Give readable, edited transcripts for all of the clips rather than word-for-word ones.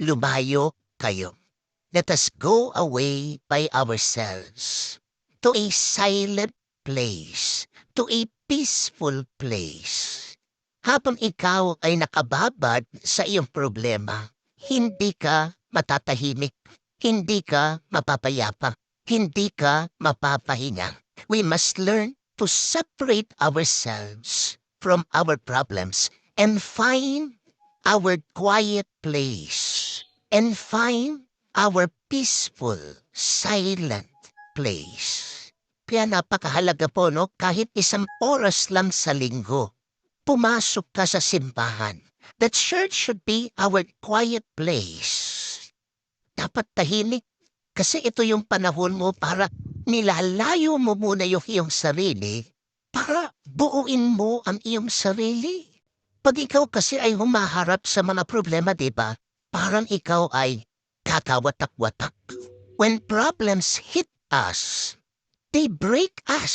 lumayo kayo. Let us go away by ourselves to a silent place, to a peaceful place. Habang ikaw ay nakababad sa iyong problema, hindi ka matatahimik, hindi ka mapapayapa, hindi ka mapapahinga. We must learn to separate ourselves from our problems and find our quiet place and find our peaceful, silent place. Kaya napakahalaga po, no? Kahit isang oras lang sa linggo, pumasok ka sa simbahan. The church should be our quiet place. Dapat tahimik kasi ito yung panahon mo para nilalayo mo muna yung iyong sarili para buuin mo ang iyong sarili. Pag ikaw kasi ay humaharap sa mga problema, di ba? Parang ikaw ay kakawatak-watak. When problems hit us, they break us.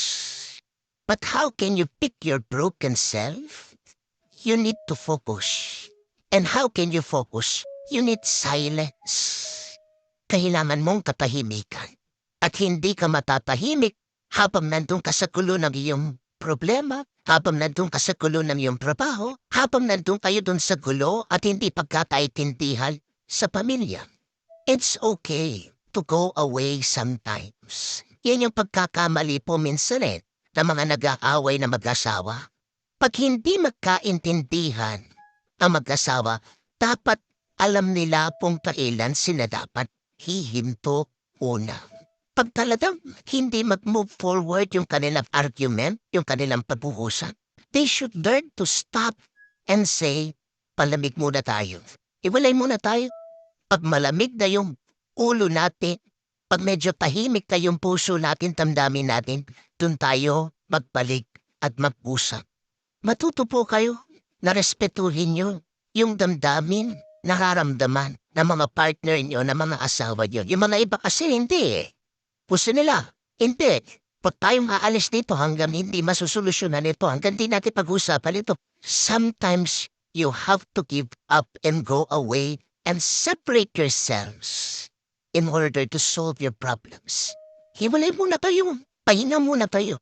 But how can you pick your broken self? You need to focus. And how can you focus? You need silence. Kailangan mong katahimikan. At hindi ka matatahimik habang nandun ka sa gulo ng iyong problema, habang nandun ka sa gulo ng iyong trabaho, habang nandun kayo dun sa gulo at hindi pagkakaintindihan sa pamilya. It's okay to go away sometimes. Yan yung pagkakamali po minsan ng mga nag-aaway na mag-asawa. Pag hindi magkaintindihan ang mag-asawa, dapat alam nila kung kailan sila dapat hihinto una. Pag talagang hindi mag-move forward yung kanilang argument, yung kanilang pagbuhusan, they should learn to stop and say, palamig muna tayo. Iwalay muna tayo. Pag malamig na yung ulo natin, pag medyo tahimik na yung puso natin, damdamin natin, dun tayo magbalik at mag-usap. Matuto po kayo na respetuhin nyo yung damdamin, nararamdaman ng mga partner nyo, ng mga asawa nyo. Yung mga iba kasi hindi eh. Gusto nila, hindi. Pag tayong aalis dito hanggang hindi masusolusyonan ito, hanggang di natin pag-usapan ito. Sometimes you have to give up and go away and separate yourselves in order to solve your problems. Hiwalay muna tayo. Pahinga muna tayo.